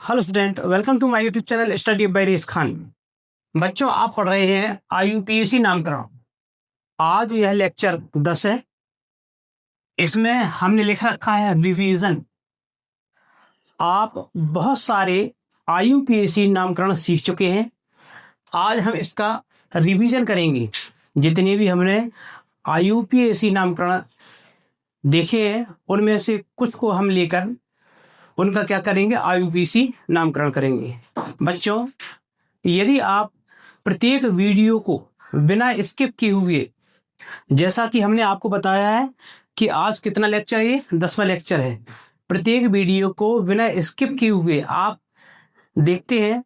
Hello student, welcome to my YouTube channel study by रेस खान। बच्चों, आप पढ़ रहे हैं IUPAC नामकरण। आज यह लेक्चर 10 है। इसमें हमने लिख रखा है रिवीजन। आप बहुत सारे IUPAC नामकरण सीख चुके हैं। आज हम इसका रिवीजन करेंगे। जितने भी हमने IUPAC नामकरण देखे हैं उनमें से कुछ को हम लेकर उनका क्या करेंगे, IUPAC नामकरण करेंगे। बच्चों, यदि आप प्रत्येक वीडियो को बिना स्किप किए हुए, जैसा कि हमने आपको बताया है कि आज कितना लेक्चर है, ये 10वां लेक्चर है। प्रत्येक वीडियो को बिना स्किप किए हुए आप देखते हैं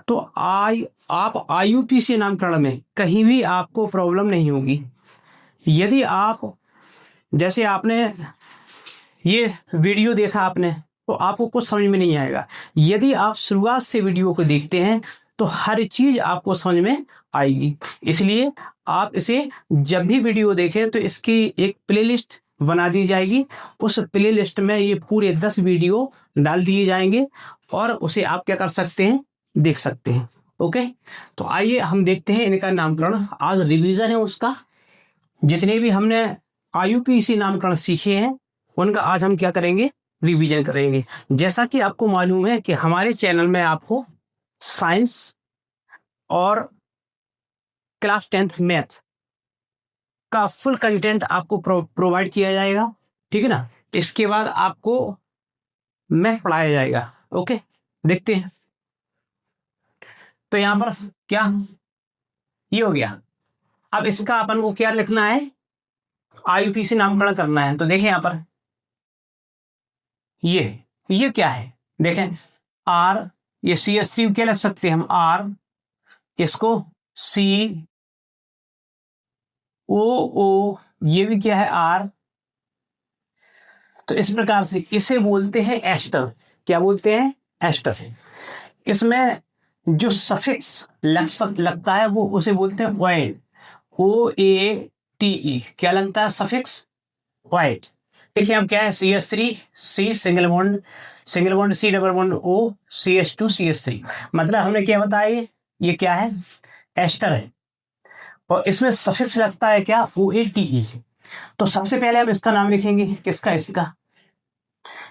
तो आप IUPAC नामकरण में कहीं भी आपको प्रॉब्लम नहीं होगी। यदि आप, जैसे आपने ये वीडियो देखा आपने, तो आपको कुछ समझ में नहीं आएगा। यदि आप शुरुआत से वीडियो को देखते हैं तो हर चीज आपको समझ में आएगी। इसलिए आप इसे जब भी वीडियो देखें तो इसकी एक प्लेलिस्ट बना दी जाएगी। उस प्लेलिस्ट में ये पूरे 10 वीडियो डाल दिए जाएंगे और उसे आप क्या कर सकते हैं, देख सकते हैं। ओके, तो आइए हम देखते हैं इनका नामकरण। आज रिवीजन है उसका। जितने भी हमने IUPAC नामकरण सीखे हैं उनका आज हम क्या करेंगे, रिवीजन करेंगे। जैसा कि आपको मालूम है कि हमारे चैनल में आपको साइंस और क्लास 10th मैथ का फुल कंटेंट आपको प्रोवाइड किया जाएगा, ठीक है ना। इसके बाद आपको मैथ पढ़ाया जाएगा। ओके, देखते हैं। तो यहां पर क्या ये हो गया। अब इसका अपन को क्या लिखना है, IUPAC नामकरण करना है। तो देखें यहां पर ये क्या है, देखें R, ये CH3 क्या लिख सकते हैं हम, R, इसको COO, ये भी क्या है, R। तो इस प्रकार से इसे बोलते हैं एस्टर। क्या बोलते हैं, एस्टर। इसमें जो सफिक्स लगता है वो उसे बोलते हैं OATE, OATE। क्या लगता है सफिक्स, OATE। देखिए अब क्या है, CH3 C single bond C double bond O CH2 CH3। मतलब हमने क्या बताया, ये क्या है, एस्टर है। और इसमें सफिक्स लगता है क्या, OATE। तो सबसे पहले हम इसका नाम लिखेंगे, किसका, इसका।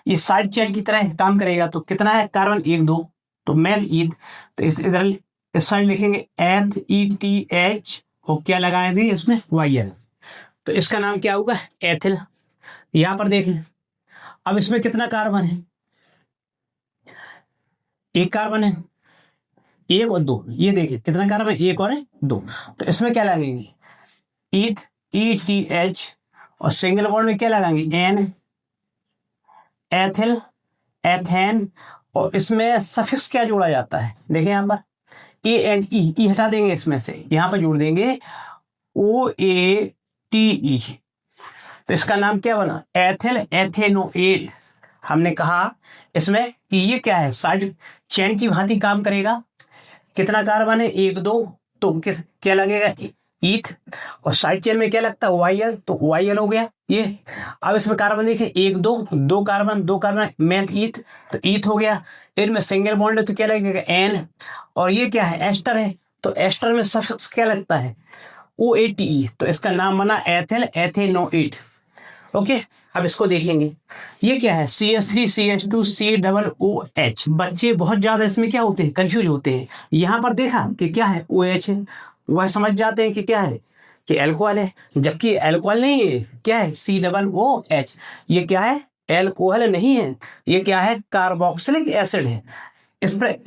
ये साइड चेन की तरह काम करेगा। तो कितना है, कार्बन 1 2, तो मेल ईथ। तो इधर इस साइड लिखेंगे NETH और क्या लगाएंगे इसमें, YL। तो इसका नाम क्या होगा, एथिल। यहां पर देखें, अब इसमें कितना कार्बन है, एक कार्बन है, 1 और 2। ये देखिए कितना कार्बन, 1 और 2। तो इसमें क्या लगेंगे, ईथ, ETH। और सिंगल बॉन्ड में क्या लगाएंगे, N, एथिल, एथेन। और इसमें सफिक्स क्या जोड़ा जाता है, देखिए यहाँ पर ANE, हटा देंगे इसमें से, यहाँ पर जोड़ देंगे OATE। तो इसका नाम क्या बना, एथिल एथेनोएट। हमने कहा इसमें कि ये क्या है, साइड चेन की भांति काम करेगा। कितना कार्बन है, 1 2। तो क्या लगेगा, ईथ। और साइड चेन में क्या लगता है, YL। तो YL हो गया ये। अब इसमें कार्बन देखिए, 1 2, 2 कार्बन मेथ ईथ। तो ईथ हो गया। इनमें सिंगल बॉन्ड है तो क्या लगेगा, N। और ये क्या है, एस्टर है। तो एस्टर में सफिक्स क्या लगता है, OATE। तो इसका नाम बना एथिल एथेनोएट। ओके, अब इसको देखेंगे। ये क्या है, CH3 CH2 COOH। बच्चे बहुत ज्यादा इसमें क्या होते हैं, कंफ्यूज होते हैं। यहां पर देखा कि क्या है, OH है, वह समझ जाते हैं कि क्या है, कि एल्कोहल है। जबकि एल्कोहल नहीं है, क्या है, COOH। ये क्या है, एल्कोहल नहीं है, ये क्या है, कार्बोक्सिलिक एसिड है।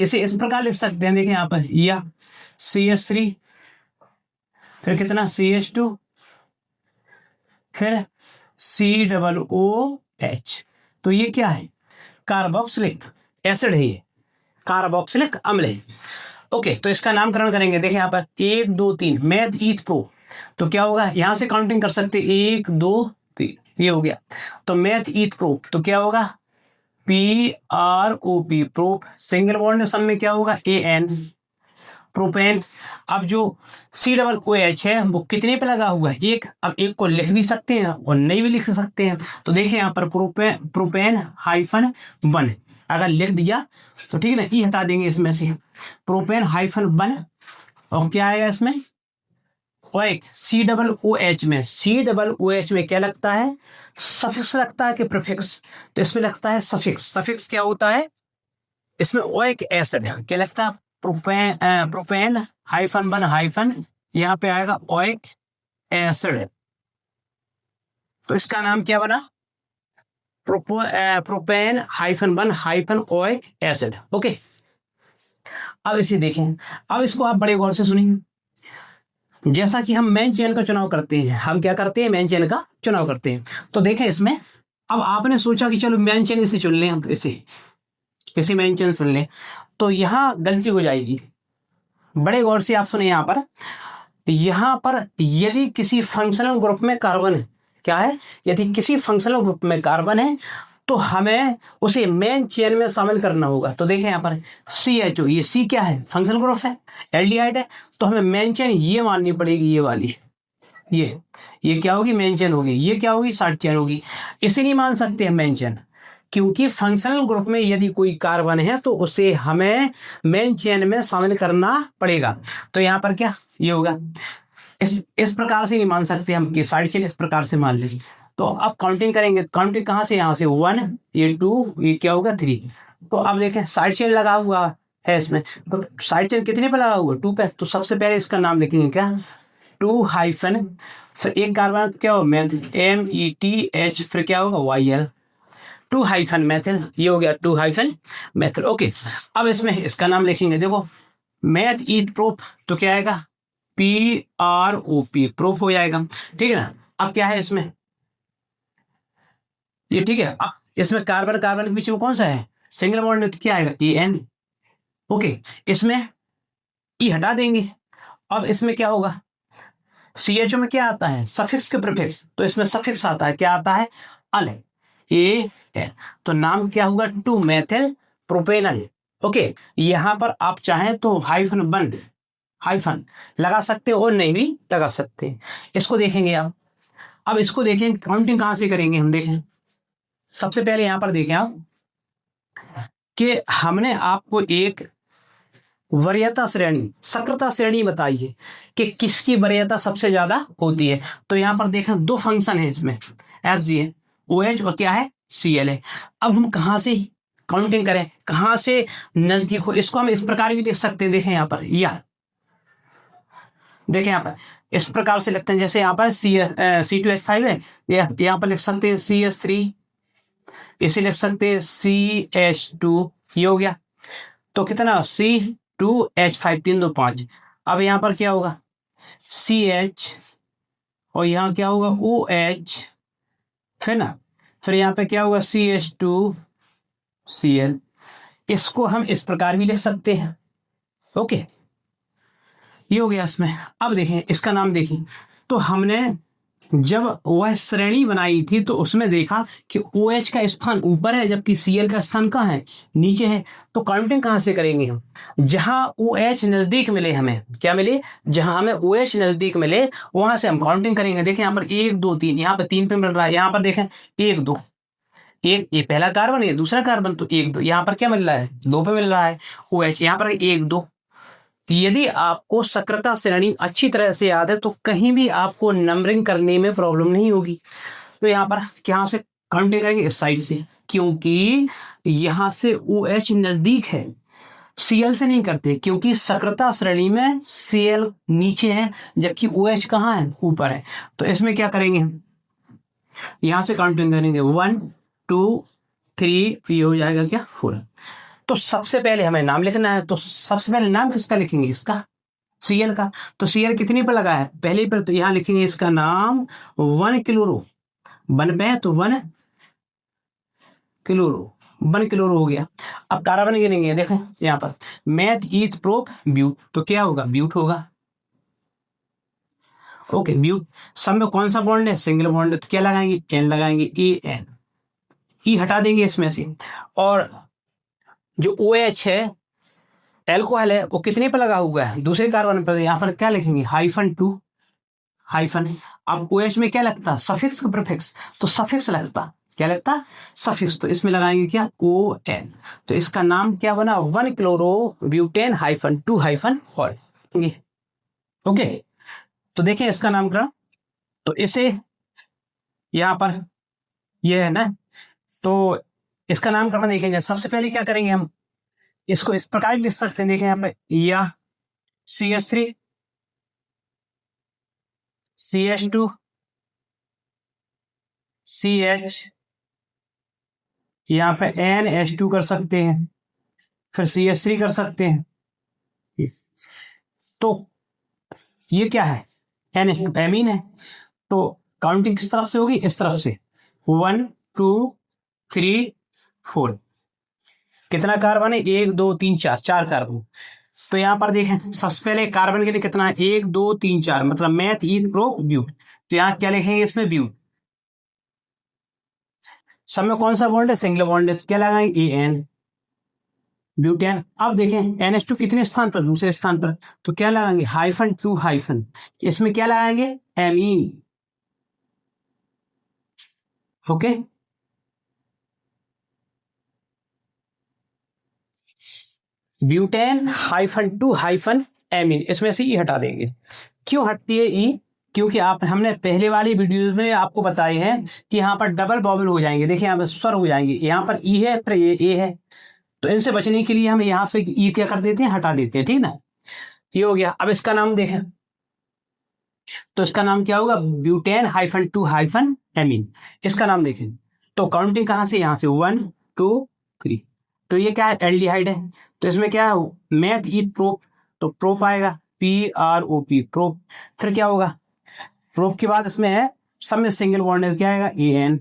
इसे इस प्रकार लिख सकते हैं, देखिए यहाँ पर, या CH3, फिर कितना, CH2, फिर COOH। तो ये क्या है, कार्बोक्सिलिक एसिड है, ये कार्बोक्सिलिक अम्ल है। ओके, तो इसका नामकरण करेंगे। देखिए यहाँ पर 1 2 3 मेथ ईथ प्रो। तो क्या होगा, यहां से काउंटिंग कर सकते, 1 2 3, ये हो गया। तो मेथ ईथ प्रो, तो क्या होगा, PROP प्रोप। सिंगल बॉन्ड सब में क्या होगा, AN, प्रोपेन। अब जो COOH है वो कितने पे लगा हुआ है, 1। अब 1 को लिख भी सकते हैं और नहीं भी लिख सकते हैं। तो देखिए यहाँ पर प्रोपेन -1। अगर लिख दिया तो ठीक है ना, ई हटा देंगे इसमें से, प्रोपेन हाइफन वन, और क्या आएगा इसमें ओएच, COOH में, COOH में क्या लगता है, सफिक्स लगता है कि प्रीफिक्स, तो इसमें लगता है सफिक्स। सफिक्स क्या होता है, इसमें ओएक एसिड है, क्या लगता है, प्रोपेन हाइफन वन हाइफन, यहाँ पे आएगा ओएक एसिड, तो इसका नाम क्या बना, propane hyphen one hyphen oic acid. Okay, अब इसे देखें, अब इसको आप बड़े गौर से सुनिए। जैसा कि हम मेन चेन का चुनाव करते हैं, हम क्या करते हैं, मेन चेन का चुनाव करते हैं, तो देखें इसमें, अब आपने सोचा कि चलो मेन चेन इसे चुन लें, हम इसे मेन चेन चुन लें, तो यहां गलती हो जाएगी। बड़े गौर से आप सुने, यहां पर यदि किसी फंक्शनल ग्रुप में कार्बन है, क्या है, यदि किसी फंक्शनल ग्रुप में कार्बन है तो हमें उसे मेन चेन में शामिल करना होगा। तो देखें यहाँ पर CHO, ये C क्या है, फंक्शनल ग्रुप है, एल्डिहाइड है, तो हमें मेन चेन ये माननी पड़ेगी, ये वाली, ये क्या होगी, मेन चेन होगी, ये क्या होगी, साइड चेन होगी। इसे नहीं मान सकते हम मेन चेन, क्योंकि फंक्शनल ग्रुप में यदि कोई कार्बन है तो उसे हमें मेन चेन में शामिल करना पड़ेगा। तो यहाँ पर क्या ये होगा, इस प्रकार से नहीं मान सकते हम कि साइड चेन इस प्रकार से मान लेंगे। तो अब काउंटिंग करेंगे, काउंटिंग कहाँ से, यहाँ से 1, ये 2, ये क्या होगा 3। तो अब देखें साइड चेन लगा हुआ है इसमें, तो साइड चेन कितने पे लगा हुआ, 2 पे, तो सबसे पहले इसका नाम लिखेंगे क्या, 2 हाइफन, फिर एक कार्बन क्या होगा, METH, फिर क्या होगा YL, 2 हाइफन मैथिल, ये हो गया 2 हाइफन मैथिल। ओके, अब इसमें इसका नाम लिखेंगे, देखो मैथ ईथ प्रोप, तो क्या आएगा, PROP, प्रोप हो जाएगा, ठीक है ना। अब क्या है इसमें, ये ठीक है, अब इसमें कार्बन कार्बन के बीच में कौन सा है, सिंगल बॉन्ड है, तो क्या आएगा EN। ओके, इसमें ई हटा देंगे, अब इसमें क्या होगा, CHO में क्या आता है, सफिक्स के प्रीफिक्स, तो इसमें सफिक्स आता है, क्या आता है, अल, AL, तो नाम क्या होगा, 2 मेथिल प्रोपेनल। ओके, यहां पर आप चाहें तो हाइफन बंद, हाइफन लगा सकते हो और नहीं भी लगा सकते। इसको देखेंगे आप, अब इसको देखें काउंटिंग कहां से करेंगे हम, देखें सबसे पहले यहां पर देखें आप कि हमने आपको एक वरीयता श्रेणी, सक्रियता श्रेणी बताई है कि किसकी वरीयता सबसे ज्यादा होती है। तो यहां पर देखें 2 फंक्शन है इसमें, FG है, OH और क्या है, CL है। अब हम कहां से काउंटिंग करें, कहां से नजदीक हो, इसको हम इस प्रकार भी देख सकते हैं, देखें यहाँ पर, या देखें यहाँ पर इस प्रकार से लिखते हैं, जैसे यहाँ पर C2H5 है, यहाँ पर लिख सकते हैं CH3, इसे लिख सकते हैं CH2, ये हो गया, तो कितना C2H5, 3 2 5। अब यहाँ पर क्या होगा, CH, और यहाँ क्या होगा OH, फिर ना, फिर यहाँ पे क्या होगा CH2 Cl। इसको हम इस प्रकार भी लिख सकते हैं। ओके, ये हो गया इसमें। अब देखें इसका नाम देखें, तो हमने जब वह श्रेणी बनाई थी तो उसमें देखा कि OH का स्थान ऊपर है जबकि Cl का स्थान कहाँ है, नीचे है। तो काउंटिंग कहाँ से करेंगे हम, जहां OH नजदीक मिले, हमें क्या मिले, जहां हमें OH नजदीक मिले वहां से हम काउंटिंग करेंगे। देखें यहाँ पर 1 2 3, यहाँ पर 3 पे मिल रहा है, यहाँ पर देखें 1 2, एक ये पहला कार्बन, ये दूसरा कार्बन, तो 1 2, यहाँ पर क्या मिल रहा है, 2 पे मिल रहा है OH, यहाँ पर 1 2। यदि आपको सक्रियता श्रेणी अच्छी तरह से याद है तो कहीं भी आपको नंबरिंग करने में प्रॉब्लम नहीं होगी। तो यहाँ पर क्या से काउंटिंग करेंगे, इस साइड से, क्योंकि यहाँ से OH नजदीक है, Cl से नहीं करते, क्योंकि सक्रियता श्रेणी में Cl नीचे है जबकि OH कहाँ है, ऊपर है। तो इसमें क्या करेंगे, यहां से काउंटिंग करेंगे 1 2 3, ये हो जाएगा क्या 4। तो सबसे पहले हमें नाम लिखना है, तो सबसे पहले नाम किसका लिखेंगे, इसका, Cl का। तो Cl कितने पर लगा है, पहले पर, तो यहां लिखेंगे इसका नाम 1 क्लोरो, 1 पे है तो 1 क्लोरो, 1 क्लोरो हो गया। अब कार्बन गिनेंगे, देखें यहाँ पर मैथ ईथ प्रोप ब्यूट, तो क्या होगा, ब्यूट होगा। ओके, ब्यूट, सब में कौन सा बॉन्ड है, सिंगल बॉन्ड है, तो क्या लगाएंगे, N लगाएंगे, AN, ई हटा देंगे इसमें से। और जो OH है, एल्कोहल है, वो कितने पर लगा हुआ है, दूसरे कार्बन पर, यहाँ पर क्या लिखेंगे, -2 हाइफन। अब OH में क्या लगता है, सफिक्स का प्रीफिक्स, तो सफिक्स लगता, क्या लगता है, सफिक्स। तो इसमें लगाएंगे क्या, ओ एल। तो इसका नाम क्या बना, 1 chloro butane hyphen 2 hyphen all. Okay, तो देखिए इसका नामकरण। तो इसे यहाँ पर ये है ना, तो इसका नामकरण देखेंगे। सबसे पहले क्या करेंगे, हम इसको इस प्रकार लिख सकते हैं, देखें यहाँ पे, या CH3 CH2 CH, यहाँ पे NH2 कर सकते हैं, फिर CH3 कर सकते हैं। तो ये क्या है, NH2 एमीन है। तो काउंटिंग किस तरफ से होगी, इस तरफ से, 1 2 3 4। कितना कार्बन है, 1 2 3 4, 4 कार्बन। तो यहाँ पर देखें, सबसे पहले कार्बन के लिए कितना है, 1 2 3 4, मतलब मैथ ईथ प्रो ब्यूट। तो यहाँ क्या लिखेंगे, इसमें ब्यूट। सब में कौन सा बॉन्ड है, सिंगल बॉन्ड है, तो क्या लगाएंगे, AN ब्यूटेन। अब देखें NH2 कितने स्थान पर, दूसरे स्थान पर, तो क्या लगाएंगे, हाइफन 2 हाइफन, इसमें क्या लगाएंगे, amine. Okay, butane hyphen 2 hyphen amine, इसमें से ई हटा देंगे। क्यों हटती है ई, क्योंकि हमने पहले वाली वीडियो में आपको बताए हैं कि यहाँ पर डबल बॉबल हो जाएंगे। देखिए यहाँ पर स्वर हो जाएंगे, यहाँ पर ई है, फिर ये ए है। तो इनसे बचने के लिए हम यहाँ पे ई क्या कर देते हैं, हटा देते हैं, ठीक ना। ये हो गया। अब इसका नाम देखें, तो इसका नाम क्या होगा, ब्यूटेन हाइफन 2 हाइफन एमीन। इसका नाम देखें, तो काउंटिंग कहाँ से, यहाँ से 1 2 3। तो ये क्या है, एल्डिहाइड है। तो इसमें क्या है, मैथ ईथ प्रोप, तो प्रोप आएगा, PROP प्रोप। फिर क्या होगा, प्रोप के बाद इसमें है, सब में सिंगल बॉन्ड है, क्या आएगा, AN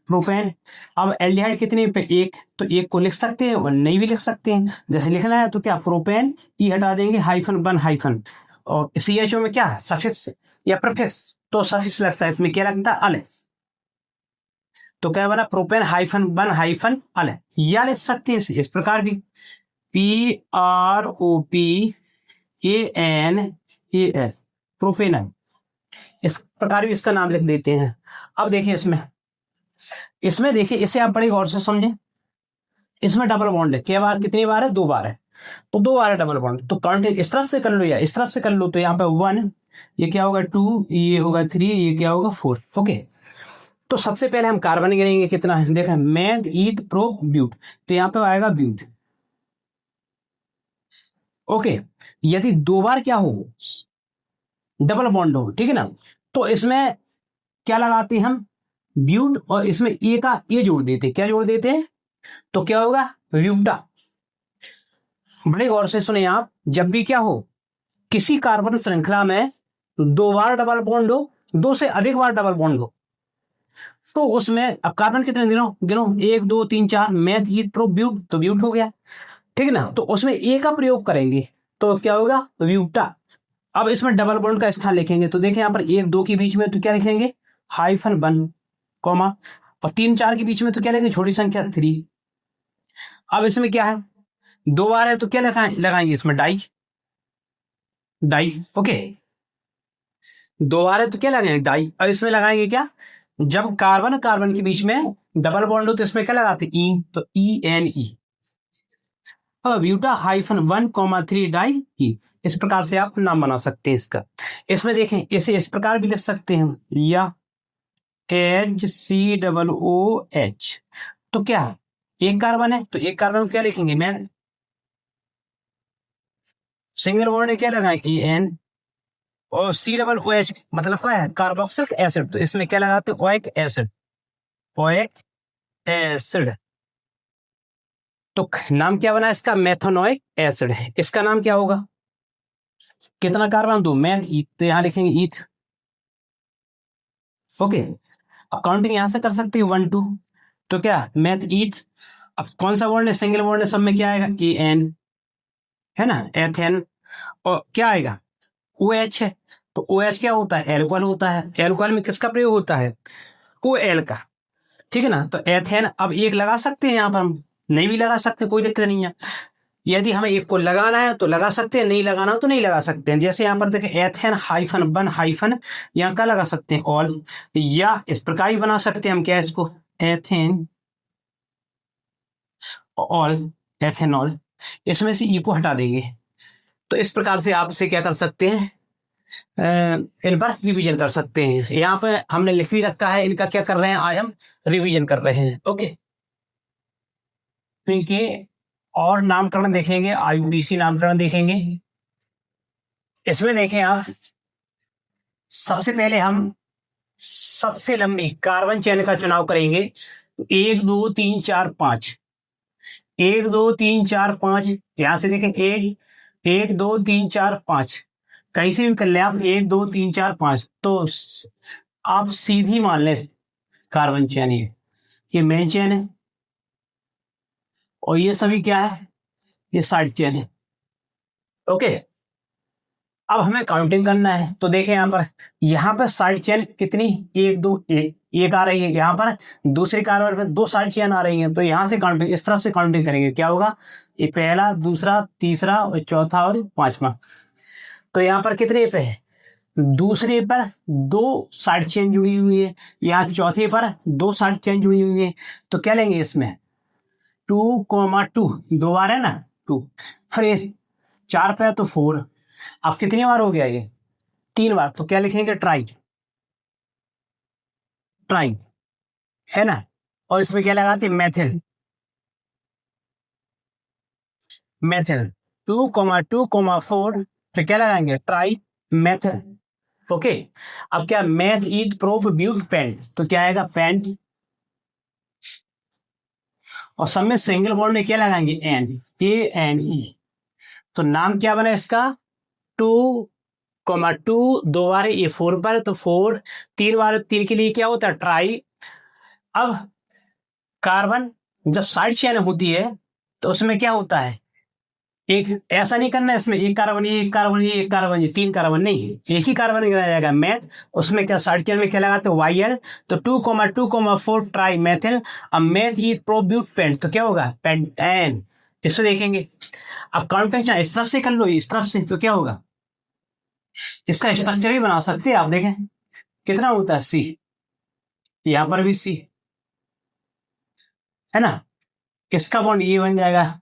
प्रोपेन। अब एल्डिहाइड कितने पे, एक, तो एक को लिख सकते हैं और नहीं भी लिख सकते हैं। जैसे लिखना है तो क्या, प्रोपेन, ई हटा देंगे, हाइफन 1 हाइफन, और CHO में क्या है, सफिक्स या प्रीफिक्स, तो सफिक्स लगता है, इसमें क्या लगता है, अल। तो क्या बना, प्रोपेन हाइफन 1 हाइफन अल, या लिख सकते हैं इस प्रकार भी, PROPANAL प्रोपेनल, इस प्रकार भी इसका नाम लिख देते हैं। अब देखिए इसमें देखिए, इसे आप बड़े गौर से समझें। इसमें डबल बॉन्ड है, क्या बार, कितनी बार है, 2 बार है। तो 2 बार है डबल बॉन्ड, तो काउंटिंग इस तरफ से कर लो या इस तरफ से कर लो। तो यहाँ पे 1, ये क्या होगा 2, ये होगा 3, ये क्या होगा 4। ओके, तो सबसे पहले हम कार्बन गिनेंगे, कितना है, देखें, मैथ ईथ प्रो ब्यूट। तो यहाँ पे आएगा ब्यूट। ओके, यदि 2 बार क्या हो, डबल बॉन्ड हो, ठीक है ना, तो इसमें क्या लगाते हैं हम, ब्यूट, और इसमें ए का ए जोड़ देते, क्या जोड़ देते हैं, तो क्या होगा, ब्यूटा। बड़े गौर से सुने आप, जब भी क्या हो, किसी कार्बन श्रृंखला में 2 बार डबल बॉन्ड हो, 2 से अधिक बार डबल बॉन्ड हो, तो उसमें अब कार्बन कितने गिनो 1 2 3 4, मैथ ईथ प्रो ब्यूट, तो ब्यूट हो गया, ठीक है ना। तो उसमें ए का प्रयोग करेंगे, तो क्या होगा, ब्यूटा। अब इसमें डबल बॉन्ड का स्थान लिखेंगे, तो देखें यहाँ पर 1 2 के बीच में तो क्या लिखेंगे, हाइफन 1 कॉमा, और 3 4 के बीच में तो क्या लिखेंगे, छोटी संख्या 3। अब इसमें क्या है, 2 बार है, तो क्या लगाएंगे इसमें, डाई डाई। ओके, 2 बार है तो क्या लगाएंगे, डाई। और इसमें लगाएंगे क्या, जब कार्बन कार्बन के बीच में डबल बॉन्ड हो तो इसमें क्या लगाते, ई, तो ENE। और ब्यूटा हाइफन 1,3 डाई ई। इस प्रकार से आप नाम बना सकते हैं इसका। इसमें देखें, इसे इस प्रकार भी लिख सकते हैं, या HCOOH। तो क्या है, एक कार्बन है, तो एक कार्बन क्या लिखेंगे, मैं सिंगल बॉन्ड क्या लगाएंगे, EN, और COOH मतलब क्या है, कार्बोक्सिलिक एसिड। तो इसमें क्या लगाते हैं, ओइक एसिड, ओइक एसिड। तो नाम क्या बना इसका, मेथनोइक एसिड है। इसका नाम क्या होगा, कितना कार्बन, 2, मैथ ईथ, तो यहां लिखेंगे ईथ। ओके, अब काउंटिंग यहां से कर सकते हैं 1 2, तो क्या मैथ ईथ। अब कौन सा बॉन्ड है, सिंगल बॉन्ड है, सब में क्या आएगा, EN है ना, एथेन। और क्या आएगा, OH है, तो OH क्या होता है, एल्कोहल होता है। एल्कोहल में किसका प्रयोग होता है, OL का, ठीक है ना। तो एथेन, अब एक लगा सकते हैं यहाँ पर, हम नहीं भी लगा सकते, कोई दिक्कत नहीं है। यदि हमें एक को लगाना है तो लगा सकते हैं, नहीं लगाना हो तो नहीं लगा सकते हैं। जैसे यहाँ पर देखें, एथेन हाइफन 1 हाइफन, यहाँ का लगा सकते हैं ऑल, या इस प्रकार ही बना सकते हैं हम, क्या इसको, एथेन ऑल, एथेनॉल, इसमें से ई को हटा देंगे। तो इस प्रकार से आप इसे क्या कर सकते हैं, इन पर रिवीजन कर सकते हैं। यहाँ पे हमने लिख भी रखा है, इनका क्या कर रहे हैं, आज हम रिवीजन कर रहे हैं। ओके, तो इनके और नामकरण देखेंगे, आईयूपीएसी नामकरण देखेंगे। इसमें देखें आप, सबसे पहले हम सबसे लंबी कार्बन चेन का चुनाव करेंगे। 1 2 3 4 5, 1 2 3 4 5, यहां से देखें 1 2 3 4 5, कहीं से भी कर ले आप 1 2 3 4 5, तो आप सीधी मान ले कार्बन चेन, ये मेन चेन है और ये सभी क्या है, ये साइड चेन है। ओके, अब हमें काउंटिंग करना है। तो देखें यहाँ पर साइड चेन कितनी, 1 2 1 आ रही है। यहाँ पर दूसरी कार्बन पर 2 साइड चेन आ रही हैं, तो यहाँ से काउंटिंग, इस तरफ से काउंटिंग करेंगे, क्या होगा, ये पहला, दूसरा, तीसरा और चौथा और पांचवा। तो यहाँ पर कितने पे है, दूसरे पर 2 साइड चेन जुड़ी हुई है, यहाँ चौथे पर 2 साइड चेन जुड़ी हुई है। तो क्या लेंगे इसमें, 2,2, 2 बार है ना 2, फिर 4 पे तो 4। अब कितनी बार हो गया ये, 3 बार, तो क्या लिखेंगे, ट्राई, ट्राई है ना। और इसमें क्या लगाते, मेथिल, मेथिल 2,2,4, फिर क्या लगाएंगे, ट्राई मेथिल। ओके, अब क्या, मैथ ईथ प्रोप ब्यूट पेंट, तो क्या आएगा, पेंट, और सब में सिंगल बॉन्ड में क्या लगाएंगे, एन, ANE। तो नाम क्या बना इसका, 2,2, 2 बार ये 4 पर, तो 4, 3 बार 3 के लिए क्या होता है, ट्राई। अब कार्बन जब साइड चेन होती है तो उसमें क्या होता है, एक ऐसा नहीं करना है इसमें, एक कार्बन ये, एक कार्बन ये, एक कार्बन ये, 3 कार्बन नहीं, एक ही कार्बन गिना जाएगा मैथ। उसमें क्या साइड चेन में क्या लगाते हैं, YL, तो 2,2,4 ट्राई मेथिल। अब मैथ ई प्रोब्यूट पेंट, तो क्या होगा, पेंटेन। इससे देखेंगे, अब काउंटिंग इस तरफ से कर लो, इस तरफ से, तो क्या होगा, इसका स्ट्रक्चर भी बना सकते हैं आप। देखें कितना होता है, C, यहां पर भी C है ना, इसका बॉन्ड ये बन जाएगा,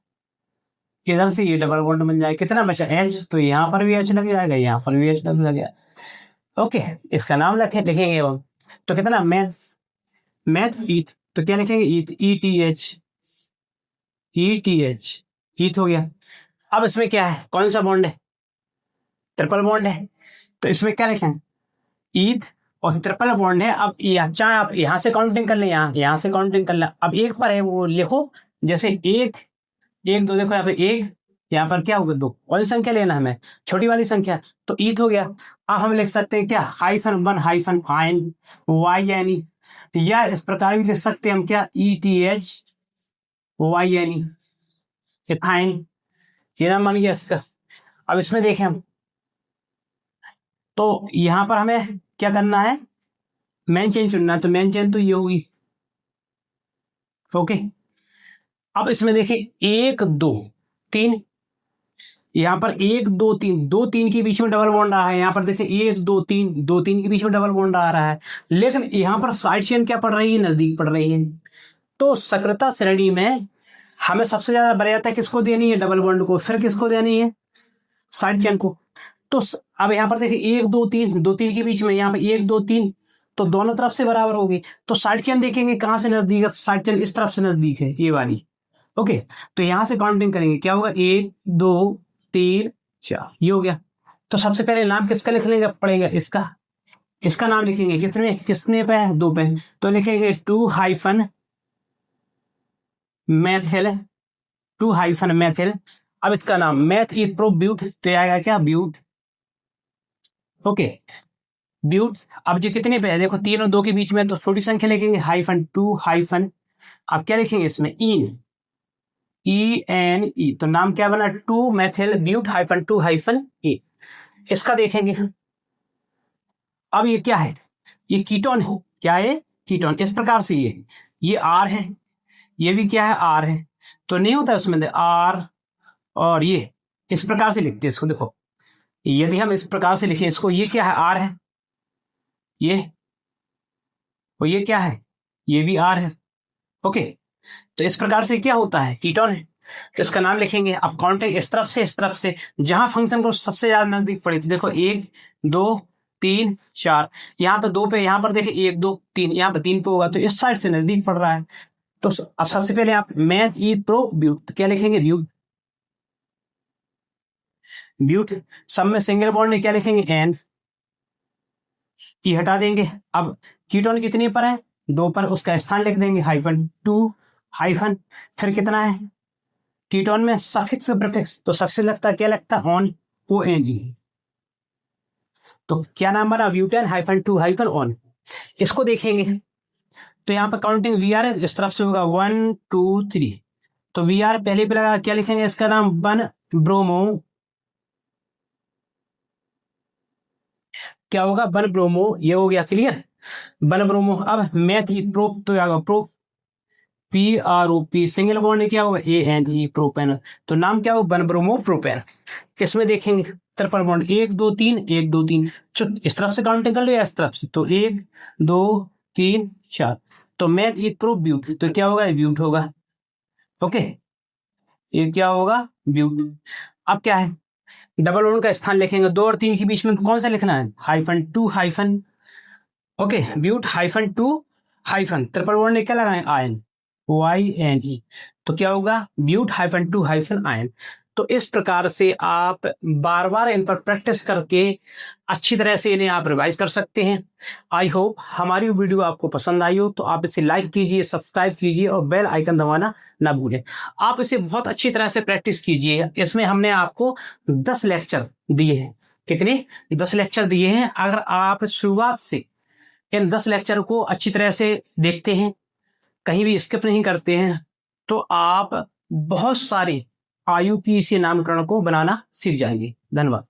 इधर से ये डबल बॉन्ड बन जाएगा, कितना बचा, H, तो यहाँ पर भी H लग जाएगा, यहाँ पर भी H लग जाएगा। ओके, इसका नाम लिखेंगे हम, तो कितना, मैथ, मैथ ईथ, तो क्या लिखेंगे, ईथ, ETH, ETH, ईथ हो गया। अब इसमें क्या है, कौन सा बॉन्ड है, ट्रिपल बॉन्ड है, तो इसमें क्या लिखेंगे, ईथ और ट्रिपल बॉन्ड है। अब चाहे आप यहाँ से काउंटिंग कर लें, यहाँ से काउंटिंग कर लें। अब एक पर है वो लिखो, जैसे 1 1 2, देखो यहाँ पे 1, यहाँ पर क्या होगा, 2, कौन संख्या लेना हमें, छोटी वाली संख्या, तो ईथ हो गया। अब हम लिख सकते हैं क्या, -1 -फाइन YNE, या इस प्रकार भी लिख सकते हैं हम क्या, ETH YNE, इथाइन, ये नाम मान गया इसका। अब इसमें देखें हम, तो यहां पर हमें क्या करना है, मेन चेन चुनना है, तो मेन चेन तो ये होगी। ओके, अब इसमें देखिए 1 2 3, यहाँ पर 1 2 3, 2 3 के बीच में डबल बॉन्ड आ रहा है। यहाँ पर देखिए 1 2 3, 2 3 के बीच में डबल बॉन्ड आ रहा है, लेकिन यहाँ पर साइड चेन क्या पड़ रही है, नजदीक पड़ रही है। तो सक्रियता श्रेणी में हमें सबसे ज्यादा वरीयता किसको देनी है, डबल बॉन्ड को, फिर किसको देनी है, साइड चेन को। तो अब यहाँ पर देखिए 1 2 3, 2 3 के बीच में, यहाँ पर 1 2 3, तो दोनों तरफ से बराबर होगी। तो साइड चेन देखेंगे कहाँ से नजदीक है, साइड चेन इस तरफ से नजदीक है, ये वाली। ओके, तो यहां से काउंटिंग करेंगे, क्या होगा, 1 2 3 4, ये हो गया। तो सबसे पहले नाम किसका लिख लेंगे पड़ेगा, इसका, इसका नाम लिखेंगे, कितने किसने पे है, 2 पे, तो लिखेंगे 2- मेथिल, 2- मेथिल। अब इसका नाम मैथ ईथ प्रो ब्यूट, तो आएगा क्या, ब्यूट। ओके, ब्यूट। अब जो कितने पे है, देखो 3 और 2 के बीच में, तो छोटी संख्या लिखेंगे, -2। अब क्या लिखेंगे इसमें, इन, ENE, तो नाम क्या बना, 2 मेथिल ब्यूट -2 E। इसका देखेंगे, अब ये क्या है, ये कीटोन है, क्या है, कीटोन। इस प्रकार से ये R है, ये भी क्या है, R है, तो नहीं होता उसमें R, और ये इस प्रकार से लिखते हैं इसको। देखो यदि हम इस प्रकार से लिखें इसको, ये क्या है, R है, ये, और ये क्या है, ये भी R है, ओके, तो इस प्रकार से क्या होता है, कीटोन है तो इसका नाम लिखेंगे। अब काउंटिंग इस तरफ से जहां फंक्शन को सबसे ज्यादा नजदीक पड़ी, तो देखो 1 2 3 4, यहाँ पे 2 पे, यहाँ पर देखिए 1 2 3, यहाँ पे 3 पे होगा, तो इस साइड से नजदीक पड़ रहा है। तो अब सबसे पहले आप मैथ ई प्रो ब्यूट, तो क्या लिखेंगे, ब्यूट। ब्यूट सब में सिंगल बॉन्ड में क्या लिखेंगे, एन। ई हटा देंगे। अब कीटोन कितने पर है, 2 पर, उसका स्थान लिख देंगे -2 हाइफन, फिर कितना है, कीटोन में सफिक्स प्रीफिक्स, तो सबसे लगता क्या लगता है, ऑन, ओ एन ई। तो क्या नाम बना, ब्यूटेन -2 ऑन। इसको देखेंगे तो यहाँ पर काउंटिंग वी आर इस तरफ से होगा 1 2 3, तो वी आर पहले पे लगा, क्या लिखेंगे, इसका नाम बन ब्रोमो, क्या होगा, बन ब्रोमो, ये हो गया क्लियर, बन ब्रोमो। अब मैथ ई प्रो, तो आएगा pro, P R O P, single bond में क्या होगा, ए एन ई, प्रोपेन, तो नाम क्या होगा, बन ब्रोमो प्रोपेन। किसमें देखेंगे, ट्रिपल बॉन्ड, 1 2 3 1 2 3, इस तरफ से काउंटिंग कर लो या इस तरफ से, तो 1 2 3 4, तो मैथ ई प्रो ब्यूट, तो क्या होगा, ब्यूट होगा। ओके, ये क्या होगा, ब्यूट। अब क्या है, डबल बॉन्ड का स्थान लिखेंगे, 2 और 3 के बीच में कौन सा लिखना है, -2 hyphen. Okay, but -2 hyphen, triple bond में क्या लगाएं, आयन, वाई एन ई, तो क्या होगा, ब्यूट -2 हाइफन आयन। तो इस प्रकार से आप बार बार इन पर प्रैक्टिस करके अच्छी तरह से इन्हें आप रिवाइज कर सकते हैं। आई होप हमारी वीडियो आपको पसंद आई हो, तो आप इसे लाइक कीजिए, सब्सक्राइब कीजिए और बेल आइकन दबाना ना भूलें। आप इसे बहुत अच्छी तरह से प्रैक्टिस कीजिए। इसमें हमने आपको 10 लेक्चर दिए हैं। कितने, 10 लेक्चर दिए हैं। अगर आप शुरुआत से इन 10 लेक्चर को अच्छी तरह से देखते हैं, कहीं भी स्किप नहीं करते हैं, तो आप बहुत सारे IUPAC नामकरण को बनाना सीख जाएंगे। धन्यवाद।